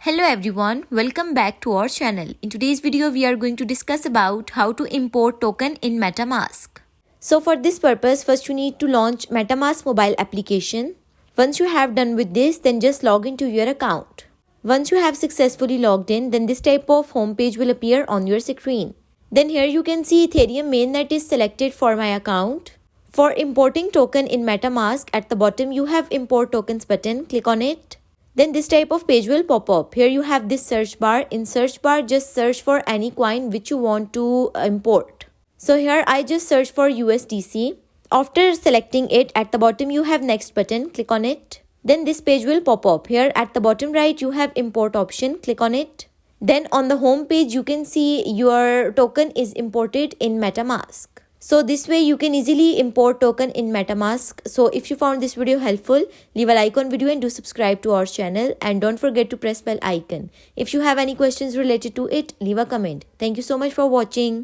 Hello everyone, welcome back to our channel. In today's video, we are going to discuss about how to import token in MetaMask. So for this purpose, first you need to launch MetaMask mobile application. Once you have done with this, then just log into your account. Once you have successfully logged in, then this type of home page will appear on your screen. Then here you can see Ethereum mainnet is selected for my account. For importing token in MetaMask, at the bottom you have import tokens button, click on it. Then this type of page will pop up. Here you have this search bar. In search bar, just search for any coin which you want to import. So here I just search for USDC. After selecting it, at the bottom you have next button, click on it. Then this page will pop up. Here at the bottom right you have import option, click on it. Then on the home page you can see your token is imported in MetaMask. So this way you can easily import token in MetaMask. So if you found this video helpful, leave a like on video and do subscribe to our channel. And don't forget to press bell icon. If you have any questions related to it, leave a comment. Thank you so much for watching.